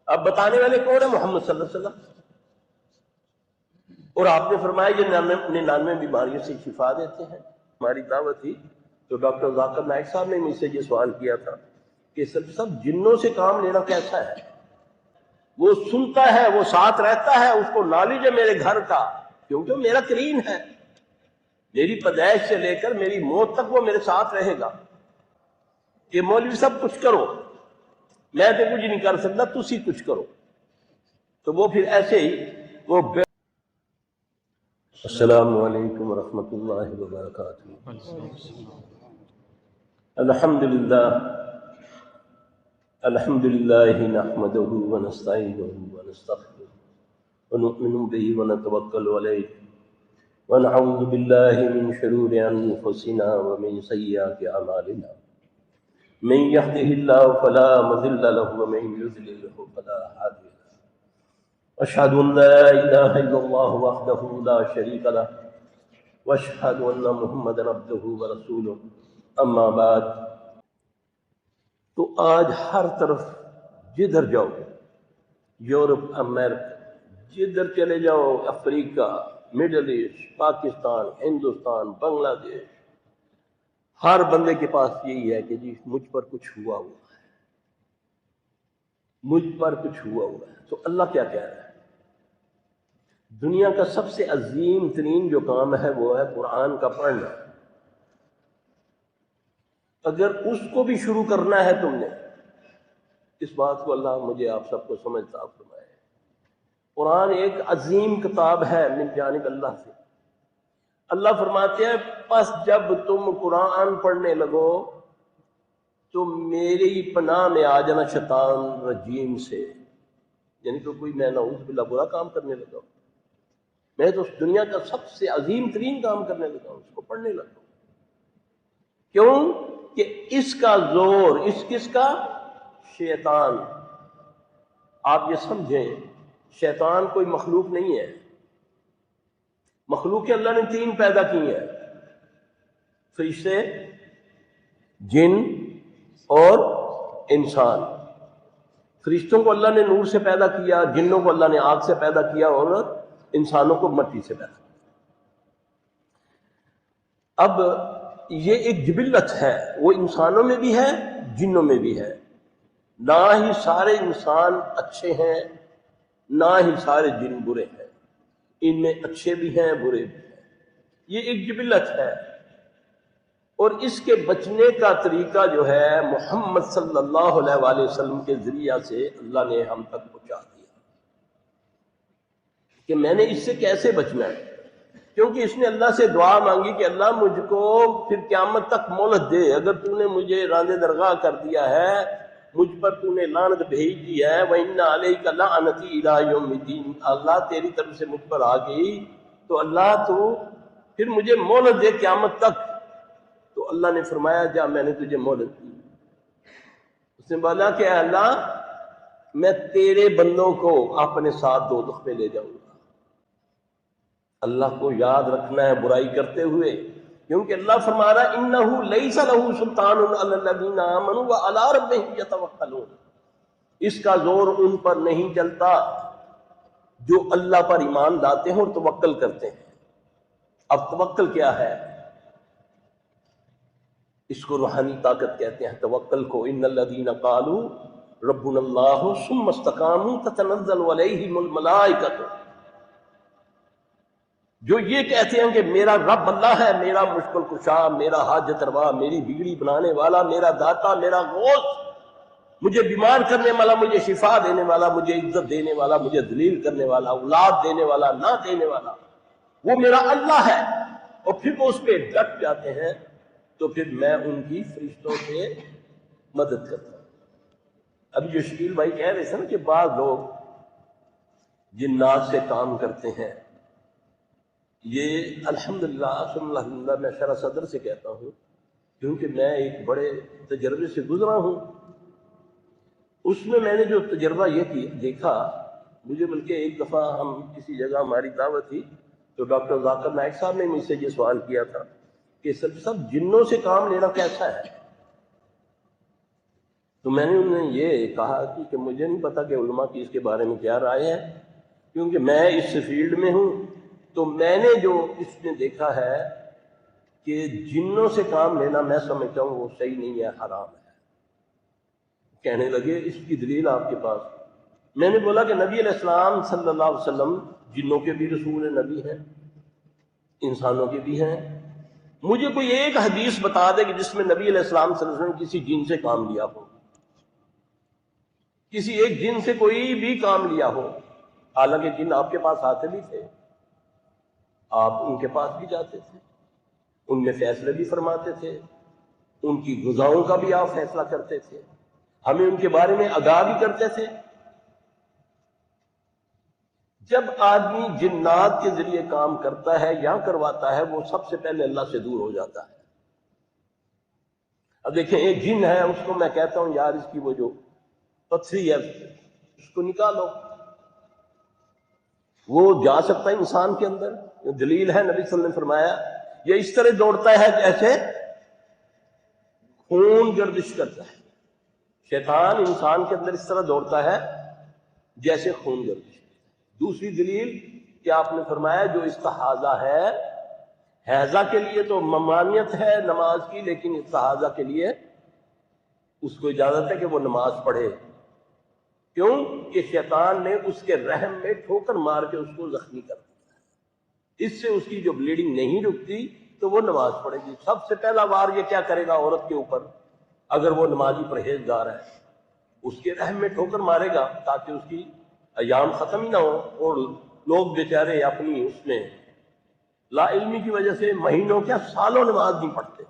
اب بتانے والے کون ہیں؟ محمد صلی اللہ علیہ وسلم. اور آپ نے فرمایا یہ 99 بیماریوں سے شفا دیتے ہیں. ہماری دعوت تھی تو ڈاکٹر ذاکر نائک صاحب نے مجھ سے یہ سوال کیا تھا کہ سب جنوں سے کام لینا کیسا ہے؟ وہ سنتا ہے، وہ ساتھ رہتا ہے، اس کو نالج ہے میرے گھر کا، کیونکہ وہ میرا کریم ہے. میری پیدائش سے لے کر میری موت تک وہ میرے ساتھ رہے گا کہ مولوی صاحب کچھ کرو، میں تو کچھ نہیں کر سکتا، تسی کچھ کرو. تو وہ پھر ایسے ہی وہ السلام علیکم ورحمۃ اللہ وبرکاتہ. الحمد للہ نحمده ونستعینه ونستغفره ونؤمن به ونتوکل علیہ ونعوذ باللہ من شرور انفسنا ومن سیئات اعمالنا من يهده الله فلا مضل له ومن يضلل فلا هادي له. أشهد أن لا إله إلا الله وحده لا شريك له وأشهد أن محمدا عبده ورسوله. أما بعد. تو آج ہر طرف جدھر جاؤ، یورپ، امریکہ، جدھر چلے جاؤ، افریقہ، مڈل ایسٹ، پاکستان، ہندوستان، بنگلہ دیش، ہر بندے کے پاس یہی ہے کہ جی مجھ پر کچھ ہوا ہے، مجھ پر کچھ ہوا ہے. تو اللہ کیا کہہ رہا ہے؟ دنیا کا سب سے عظیم ترین جو کام ہے وہ ہے قرآن کا پڑھنا. اگر اس کو بھی شروع کرنا ہے تم نے، اس بات کو اللہ مجھے آپ سب کو سمجھ صاف فرمائے. قرآن ایک عظیم کتاب ہے من جانب اللہ سے. اللہ فرماتے ہیں پس جب تم قرآن پڑھنے لگو تو میری پناہ میں آ جانا شیطان رجیم سے. یعنی کہ کوئی میں نعوذ باللہ برا کام کرنے لگا ہوں، میں تو اس دنیا کا سب سے عظیم ترین کام کرنے لگا ہوں، اس کو پڑھنے لگا ہوں. کیوں کہ اس کا زور، اس کس کا؟ شیطان. آپ یہ سمجھیں شیطان کوئی مخلوق نہیں ہے. مخلوق اللہ نے 3 پیدا کی ہیں، فرشتے، جن اور انسان. فرشتوں کو اللہ نے نور سے پیدا کیا، جنوں کو اللہ نے آگ سے پیدا کیا اور انسانوں کو مٹی سے پیدا کیا. اب یہ ایک جبلت ہے، وہ انسانوں میں بھی ہے، جنوں میں بھی ہے. نہ ہی سارے انسان اچھے ہیں، نہ ہی سارے جن برے ہیں. ان میں اچھے بھی ہیں، برے بھی ہیں. یہ ایک جبلت ہے. اور اس کے بچنے کا طریقہ جو ہے محمد صلی اللہ علیہ وآلہ وسلم کے ذریعہ سے اللہ نے ہم تک پہنچا دیا کہ میں نے اس سے کیسے بچنا ہے. کیونکہ اس نے اللہ سے دعا مانگی کہ اللہ مجھ کو پھر قیامت تک مہلت دے، اگر تو نے مجھے راندِ درگاہ کر دیا ہے، مجھ پر تو نے لعنت بھیج دی ہے، وَإِنَّ عَلَيْكَ لَعْنَتِي إِلَىٰ يَوْمِ الدِّينِ، اللہ تیری طرف سے مجھ پر آ گئی تو اللہ تو پھر مجھے مہلت دے قیامت تک. تو اللہ نے فرمایا جا میں نے تجھے مہلت دی. اس نے بولا کہ اے اللہ میں تیرے بندوں کو اپنے ساتھ دوزخ میں لے جاؤں گا. اللہ کو یاد رکھنا ہے برائی کرتے ہوئے، کیونکہ اللہ فرما رہا ہے انہ لیس لہ سلطان علی الذین آمنوا وعلی ربہم یتوکلون. اس کا زور ان پر نہیں چلتا جو اللہ پر ایمان لاتے ہیں اور توکل کرتے ہیں. اب توکل کیا ہے؟ اس کو روحانی طاقت کہتے ہیں توکل کو. ان الذین قالوا ربنا اللہ ثم استقاموا تتنزل علیہم الملائکۃ. جو یہ کہتے ہیں کہ میرا رب اللہ ہے، میرا مشکل کشا، میرا حاجت روا، میری بگڑی بنانے والا، میرا داتا، میرا غوث، مجھے بیمار کرنے والا، مجھے شفا دینے والا، مجھے عزت دینے والا، مجھے ذلیل کرنے والا، اولاد دینے والا، نہ دینے والا، وہ میرا اللہ ہے. اور پھر وہ اس پہ ڈٹ جاتے ہیں تو پھر میں ان کی فرشتوں سے مدد کرتا ہوں. اب جو شکیل بھائی کہہ رہے تھے نا کہ بعض لوگ جنات سے کام کرتے ہیں، یہ الحمدللہ ثم الحمدللہ میں شرح صدر سے کہتا ہوں کیونکہ میں ایک بڑے تجربے سے گزرا ہوں. اس میں نے جو تجربہ یہ دیکھا، مجھے بلکہ ایک دفعہ ہم کسی جگہ ہماری دعوت تھی تو ڈاکٹر ذاکر نائک صاحب نے مجھ سے یہ سوال کیا تھا کہ سب جنوں سے کام لینا کیسا ہے؟ تو میں نے انہیں یہ کہا کہ مجھے نہیں پتا کہ علماء کی اس کے بارے میں کیا رائے ہے، کیونکہ میں اس فیلڈ میں ہوں، تو میں نے جو اس میں دیکھا ہے کہ جنوں سے کام لینا میں سمجھتا ہوں وہ صحیح نہیں ہے، حرام ہے۔ کہنے لگے اس کی دلیل آپ کے پاس؟ میں نے بولا کہ نبی علیہ السلام صلی اللہ علیہ وسلم جنوں کے بھی رسول ہیں، نبی ہیں، انسانوں کے بھی ہیں۔ مجھے کوئی ایک حدیث بتا دے کہ جس میں نبی علیہ السلام صلی اللہ علیہ وسلم کسی جن سے کام لیا ہو، کسی ایک جن سے کوئی بھی کام لیا ہو۔ حالانکہ جن آپ کے پاس آتے بھی تھے، آپ ان کے پاس بھی جاتے تھے، ان میں فیصلے بھی فرماتے تھے، ان کی غذاؤں کا بھی آپ فیصلہ کرتے تھے، ہمیں ان کے بارے میں آگاہ بھی کرتے تھے۔ جب آدمی جنات کے ذریعے کام کرتا ہے یا کرواتا ہے، وہ سب سے پہلے اللہ سے دور ہو جاتا ہے۔ اب دیکھیں، ایک جن ہے، اس کو میں کہتا ہوں یار اس کی وہ جو پتھری ہے اس کو نکالو، وہ جا سکتا ہے انسان کے اندر؟ دلیل ہے، نبی صلی اللہ علیہ وسلم نے فرمایا یہ اس طرح دوڑتا ہے جیسے خون گردش کرتا ہے۔ شیطان انسان کے اندر اس طرح دوڑتا ہے جیسے خون گردش۔ دوسری دلیل کہ آپ نے فرمایا جو استحاضہ ہے، حیضہ کے لیے تو ممانعت ہے نماز کی، لیکن استحاضہ کے لیے اس کو اجازت ہے کہ وہ نماز پڑھے۔ کیوں کہ شیطان نے اس کے رحم میں ٹھوکر مار کے اس کو زخمی کر دیا، اس سے اس کی جو بلیڈنگ نہیں رکتی تو وہ نماز پڑھے گی۔ سب سے پہلا وار یہ کیا کرے گا عورت کے اوپر؟ اگر وہ نمازی پرہیزگار ہے، اس کے رحم میں ٹھوکر مارے گا تاکہ اس کی ایام ختم ہی نہ ہو، اور لوگ بیچارے اپنی اس میں لا علمی کی وجہ سے مہینوں کیا سالوں نماز نہیں پڑھتے۔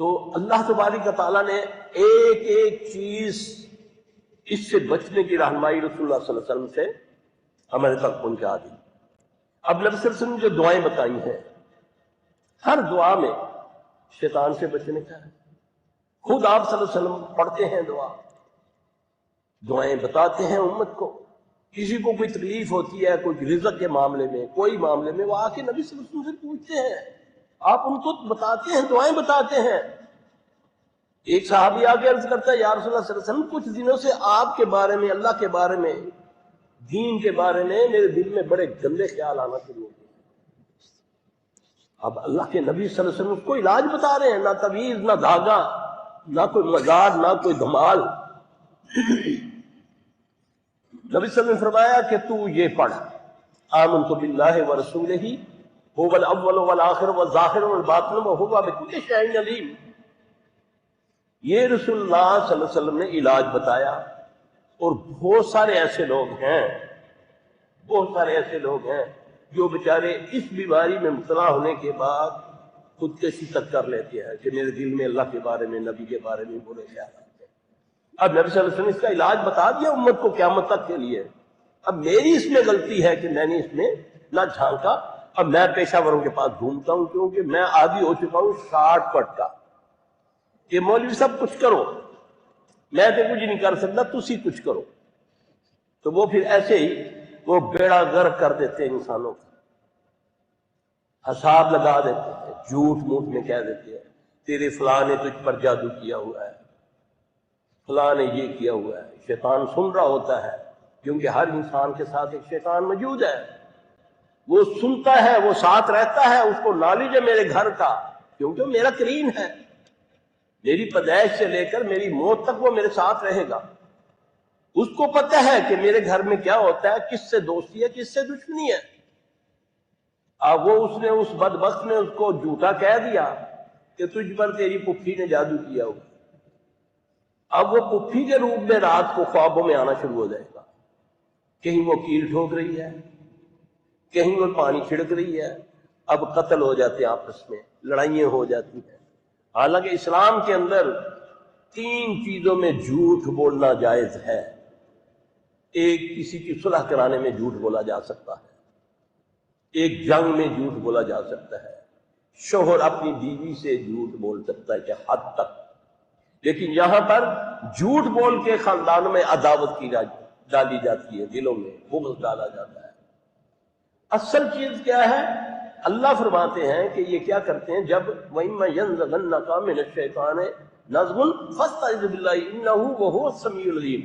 تو اللہ تبارک و تعالیٰ نے ایک ایک چیز اس سے بچنے کی رہنمائی رسول اللہ صلی اللہ علیہ وسلم سے ہمارے تک پہنچا دی۔ اب نبی صلی اللہ علیہ وسلم نے جو دعائیں بتائی ہیں، ہر دعا میں شیطان سے بچنے کا ہے۔ خود آپ صلی اللہ علیہ وسلم پڑھتے ہیں دعائیں بتاتے ہیں امت کو۔ کسی کو کوئی تکلیف ہوتی ہے، کوئی رزق کے معاملے میں، کوئی معاملے میں، وہ آ کے نبی صلی اللہ علیہ وسلم سے پوچھتے ہیں، آپ ان کو بتاتے ہیں، دعائیں بتاتے ہیں۔ ایک صحابی آگے عرض کرتا ہے، یا رسول اللہ صلی اللہ علیہ وسلم کچھ دنوں سے آپ کے بارے میں، اللہ کے بارے میں، دین کے بارے میں میرے دل میں بڑے گندے خیال آنا شروع ہو گئے۔ اب اللہ کے نبی صلی اللہ علیہ وسلم اس کو علاج بتا رہے ہیں، نہ تعویذ، نہ دھاگا، نہ کوئی مزار، نہ کوئی دھمال۔ نبی صلی اللہ علیہ وسلم نے فرمایا کہ تو یہ پڑھ، آمنت باللہ ورسولہ هو الاول والآخر والظاہر والباطن وهو بكل شیء علیم۔ یہ رسول اللہ صلی اللہ علیہ وسلم نے علاج بتایا، اور بہت سارے ایسے لوگ ہیں جو بیچارے اس بیماری میں مبتلا ہونے کے بعد خودکشی تک کر لیتے ہیں کہ میرے دل میں اللہ کے بارے میں، نبی کے بارے میں برے خیالات ہیں۔ اب نبی صلی اللہ علیہ وسلم نے اس کا علاج بتا دیا امت کو قیامت تک کے لیے۔ اب میری اس میں غلطی ہے کہ میں نے اس میں نہ جھانکا۔ اب میں پیشہ وروں کے پاس گھومتا ہوں کیونکہ میں عادی ہو چکا ہوں شارٹ کٹ کا، کہ مولوی صاحب کچھ کرو، میں تو کچھ نہیں کر سکتا، تسی کچھ کرو۔ تو وہ پھر ایسے ہی وہ بیڑا غرق کر دیتے ہیں انسانوں کا، حساب لگا دیتے ہیں، جھوٹ موٹ میں کہہ دیتے ہیں تیرے فلاں نے تجھ پر جادو کیا ہوا ہے، فلاں نے یہ کیا ہوا ہے۔ شیطان سن رہا ہوتا ہے، کیونکہ ہر انسان کے ساتھ ایک شیطان موجود ہے، وہ سنتا ہے، وہ ساتھ رہتا ہے، اس کو نالج ہے میرے گھر کا، کیونکہ وہ میرا کریم ہے، میری پیدائش سے لے کر میری موت تک وہ میرے ساتھ رہے گا۔ اس کو پتہ ہے کہ میرے گھر میں کیا ہوتا ہے، کس سے دوستی ہے، کس سے دشمنی ہے۔ اب وہ اس بدبخت نے اس کو جھوٹا کہہ دیا کہ تجھ پر تیری پھپھی نے جادو کیا ہوا۔ اب وہ پھپھی کے روپ میں رات کو خوابوں میں آنا شروع ہو جائے گا، کہیں وہ کیل ٹھوک رہی ہے، کہیں وہ پانی چھڑک رہی ہے، اب قتل ہو جاتے ہیں آپس میں، لڑائیاں ہو جاتی ہیں۔ حالانکہ اسلام کے اندر 3 چیزوں میں جھوٹ بولنا جائز ہے۔ ایک، کسی کی صلح کرانے میں جھوٹ بولا جا سکتا ہے، ایک جنگ میں جھوٹ بولا جا سکتا ہے، شوہر اپنی بیوی سے جھوٹ بول سکتا ہے کہ حد تک، لیکن یہاں پر جھوٹ بول کے خاندانوں میں عداوت کی ڈالی جاتی ہے، دلوں میں بغض ڈالا جاتا ہے۔ اصل چیز کیا ہے اللہ فرماتے ہیں کہ یہ کیا کرتے ہیں، جب وَإِمَّا يَنزَغَنَّكَ مِنَ الشَّيْطَانِ نَزْغٌ فَاسْتَعِذْ بِاللَّهِ إِنَّهُ وَهُوَ السَّمِيعُ الْعَلِيمُ۔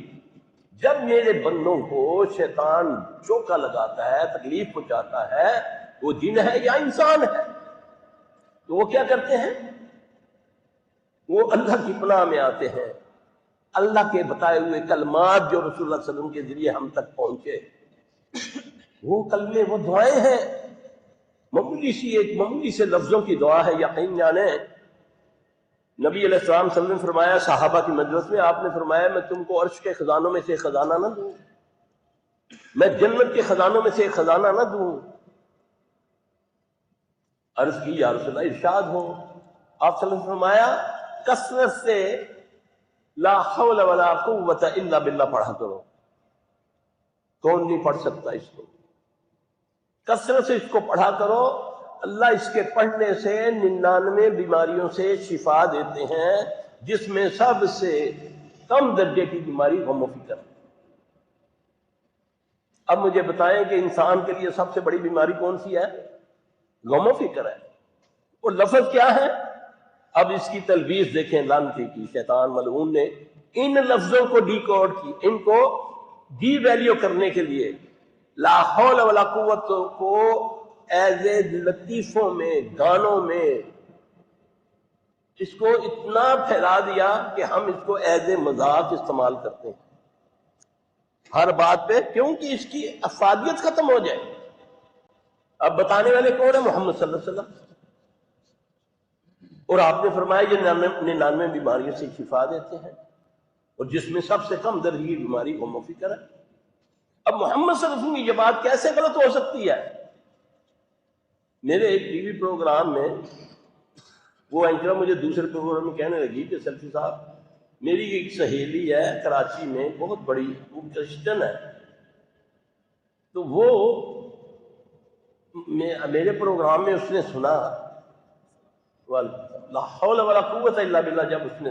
جب میرے بندوں کو شیطان چوکا لگاتا ہے، تکلیف پہنچاتا ہے، وہ جن ہے یا انسان ہے، تو وہ کیا کرتے ہیں، وہ اللہ کی پناہ میں آتے ہیں۔ اللہ کے بتائے ہوئے کلمات جو رسول اللہ صلی اللہ علیہ وسلم کے ذریعے ہم تک پہنچے، وہ کلمے، وہ دعائیں ہیں، ایک معمولی سے لفظوں کی دعا ہے۔ یقین جانے نبی علیہ السلام صلی اللہ علیہ وسلم نے فرمایا صحابہ کی مجلس میں، آپ نے فرمایا میں تم کو عرش کے خزانوں میں سے خزانہ نہ دوں، میں جنت کے خزانوں میں سے ایک خزانہ نہ دوں؟ عرض کی یا رسول اللہ ارشاد ہو۔ آپ صلی اللہ علیہ وسلم نے فرمایا کثرت سے لا حول ولا قوت الا باللہ پڑھا کرو۔ کون نہیں پڑھ سکتا اس کو؟ کثرت سے اس کو پڑھا کرو، اللہ اس کے پڑھنے سے 99 بیماریوں سے شفا دیتے ہیں، جس میں سب سے کم درجے کی بیماری غم و فکر ہے۔ اب مجھے بتائیں کہ انسان کے لیے سب سے بڑی بیماری کون سی ہے؟ غم و فکر ہے۔ وہ لفظ کیا ہے؟ اب اس کی تلبیس دیکھیں لعنتی کی، شیطان ملعون نے ان لفظوں کو ڈی کوڈ کی، ان کو ڈی ویلیو کرنے کے لیے لا حول ولا قوت کو ایز اے لطیفوں میں، گانوں میں اس کو اتنا پھیلا دیا کہ ہم اس کو ایز اے مذاق استعمال کرتے ہیں ہر بات پہ، کیونکہ اس کی افادیت ختم ہو جائے۔ اب بتانے والے کون ہیں؟ محمد صلی اللہ علیہ وسلم۔ اور آپ نے فرمایا یہ 99 بیماریوں سے شفا دیتے ہیں، اور جس میں سب سے کم درجے کی بیماری غم و فکر ہے۔ اب محمد صلی اللہ علیہ وسلم کی یہ بات کیسے غلط ہو سکتی ہے؟ میرے ایک ٹی وی پروگرام میں وہ اینکر مجھے دوسرے پروگرام میں کہنے لگی کہ سلفی صاحب میری ایک سہیلی ہے کراچی میں، بہت بڑی، وہ کرسچن ہے، تو وہ میرے پروگرام میں اس نے سنا لا حول ولا قوت الا باللہ، جب اس نے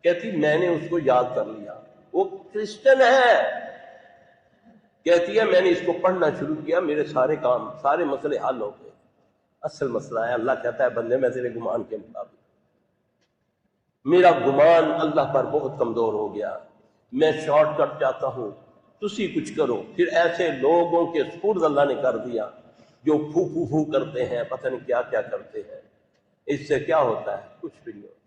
کہتی میں نے اس کو یاد کر لیا، وہ کرسچن ہے، کہتی ہے میں نے اس کو پڑھنا شروع کیا، میرے سارے کام، سارے مسئلے حل ہو گئے۔ اصل مسئلہ ہے اللہ کہتا ہے بندے میں تیرے گمان کے مطابق، میرا گمان اللہ پر بہت کمزور ہو گیا، میں شارٹ کٹ چاہتا ہوں، تسی کچھ کرو۔ پھر ایسے لوگوں کے سپرد اللہ نے کر دیا جو پھو پھو پھو کرتے ہیں، پتہ نہیں کیا کیا کرتے ہیں۔ اس سے کیا ہوتا ہے؟ کچھ بھی نہیں ہوتا۔